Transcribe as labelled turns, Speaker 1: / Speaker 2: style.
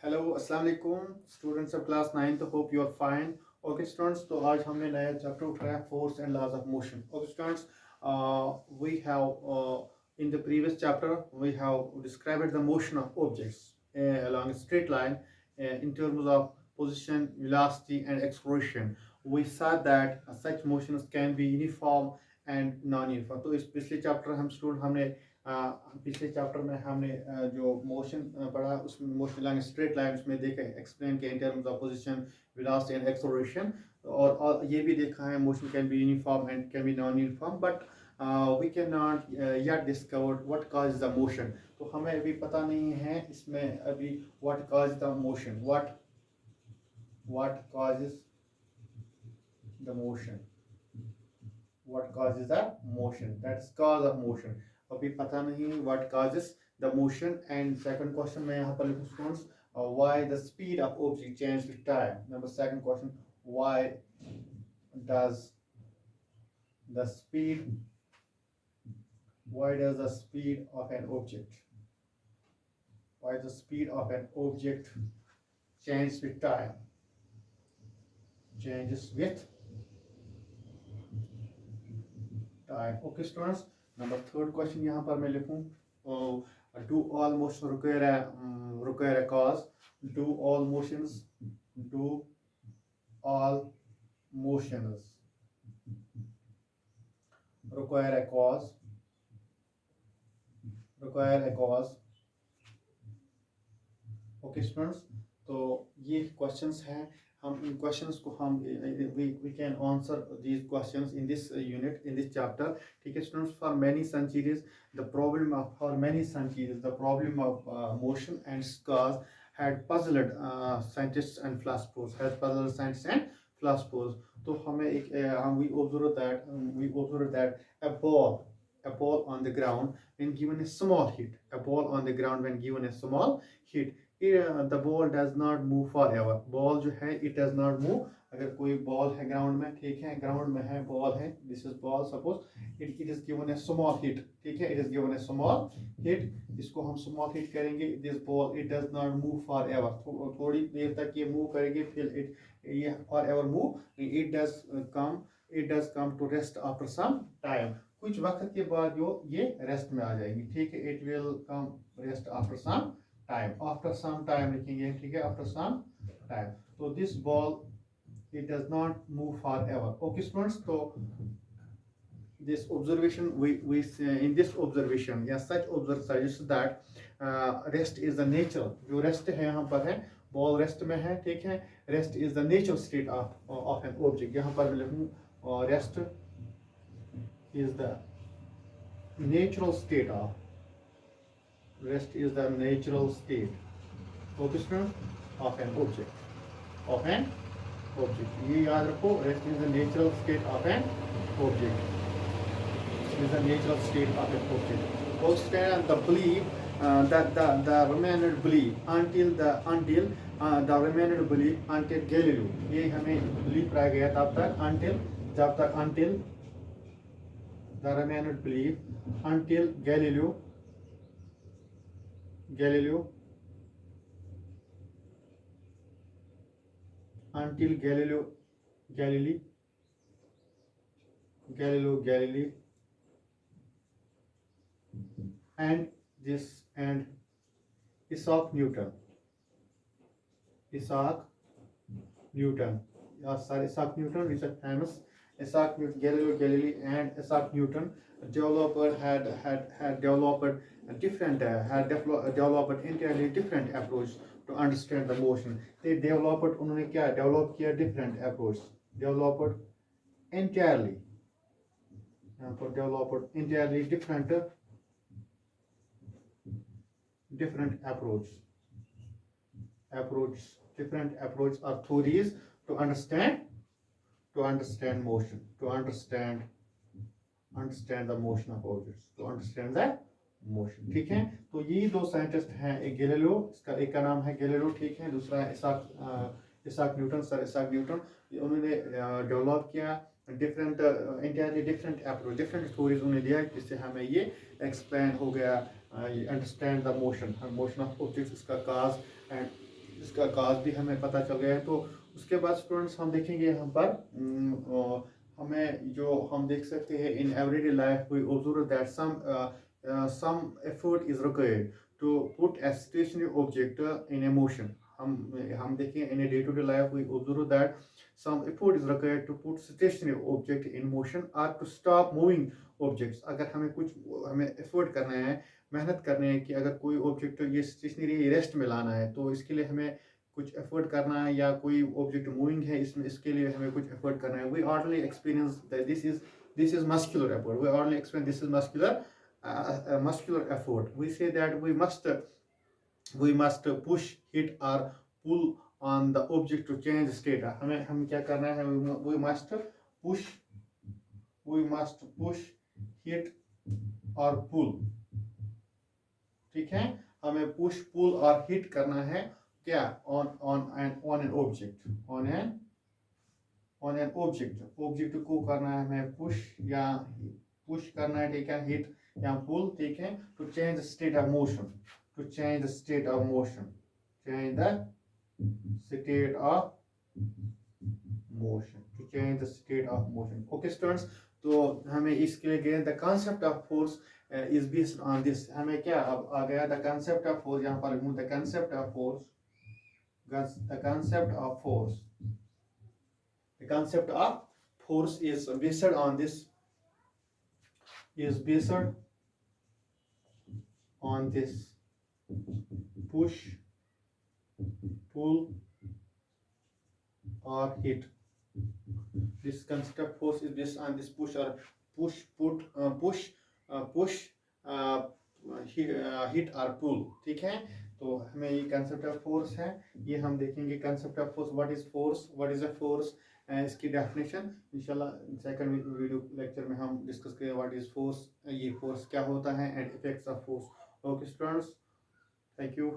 Speaker 1: Hello अस्सलाम वालेकुम students of class 9th, hope you are fine. Okay students, तो आज हमने नया चैप्टर उठाया force and laws of motion. Okay students, we have in the previous chapter we have described the motion of objects along a straight line in terms of position, velocity and acceleration. We said that such motions can be uniform and non-uniform। तो इस पिछले chapter हमने पिछले chapter में हमने जो motion पढ़ा उसमें मोशन लाइन स्ट्रेट लाइन उसमें देखा एक्सप्लेन किया in terms of position, velocity and acceleration. और ये भी देखा है motion can be uniform and can be non uniform, but we can not yet discover what cause the motion. तो हमें अभी पता नहीं है इसमें अभी what cause the motion, what causes the motion, what causes the motion, that's cause of motion। अभी पता नहीं what causes the motion। and second question मैं यहाँ पर लिखूँ students, why the speed of object change with time। number second question, why does the speed why does the speed of an object why the speed of an object changes with time, changes with time। okay students, number third question यहाँ पर मैं लिखूँ, do all motion require a cause, do all motions do all motions require a cause, okay students. तो ये questions हैं, हम इन questions को हम we can answer these questions in this unit, in this chapter. ठीक है students, for many centuries the problem of motion and cause had puzzled scientists and philosophers। तो हमें एक we observed that a ball on the ground when given a small hit, the ball does not move forever। Ball जो है it does not move। अगर कोई ball है ground में, ठीक है, ग्राउंड में है बॉल है, this is ball, suppose it is given a small hit, ठीक है, it is given a small hit, इसको हम स्मॉल हिट करेंगे, this ball it does not move forever, थोड़ी देर तक ये मूव करेंगे, फिर ये forever move, it does come to rest after some time. कुछ वक्त के बाद ये रेस्ट में आ जाएंगी, ठीक है, it will come rest after some time लिखेंगे, ठीक है, आफ्टर सम टाइम। तो this ball it does not move forever। okay students, so this observation we in this observation, yes, such observation suggests that rest is the nature, जो rest है यहाँ पर है, ball rest में है, ठीक है, rest is the natural state of an object. यहाँ पर मैं लिखूँ rest is the natural state okay students, of an object। ये याद रखो, rest is the natural state of an object, is the natural state of an object। Understand the belief the remainder belief the remainder belief until Galileo। ये हमें belief रह गया तब तक until the remainder belief until Galileo until Galilei and Isaac Newton, Isaac Newton is a famous Galileo Galilei and Isaac Newton had developed a different developed entirely different approach to understand the motion। they developed उन्होंने क्या develop किया, different approach, developed entirely यहाँ पर developed entirely different approach or theories to understand motion, to understand the motion of objects, to understand the motion। ठीक है, तो ये दो साइंटिस्ट हैं, एक गैलीलियो, एक का नाम है गैलीलियो, ठीक है, दूसरा है Isaac Newton, sir Isaac Newton. उन्होंने डेवलप किया different entirely different approach, different theories उन्होंने दिया, जिससे हमें ये एक्सप्लेन हो गया, understand the motion of objects, इसका काज एंड इसका काज भी हमें पता चल गया है। तो उसके बाद स्टूडेंट्स हम देखेंगे यहाँ पर हमें जो हम देख सकते हैं in everyday life we observe that some effort is required to put a stationary object in a motion. हम देखें in a day to day life we observe that some effort is required to put stationary object in motion or to stop moving objects। अगर हमें effort करना है, मेहनत करनी है कि अगर कोई ऑब्जेक्ट ये स्टेशनरी रेस्ट में लाना है तो इसके लिए हमें कुछ एफर्ट करना है, या कोई ऑब्जेक्ट मूविंग है इसमें इसके लिए हमें कुछ एफर्ट करना है। We already experience that this is muscular effort. We already experience this is muscular effort. We say that we must push, hit or pull on the object to change state। हम क्या करना है, we must push, hit और pull। ठीक है, हमें push, pull और hit करना है क्या, on an object को करना है हमें push करना है, ठीक है, hit या pull, ठीक है, to change the state of motion। change the state of motion। to change the state of motion। okay students, तो हमें इसके लिए गए the concept of force is based on this। हमें क्या अब आ गया the concept of force। यहाँ पर the concept of force is based on this push, pull or hit। this concept of force is based on this push or hit or pull। ठीक है, तो हमें ये concept of force है, ये हम देखेंगे concept of force, what is a force, इसकी डेफिनेशन इंशाल्लाह सेकंड वीडियो लेक्चर में हम डिस्कस करेंगे व्हाट इज फोर्स, ये फोर्स क्या होता है and effects of force. Okay students, thank you.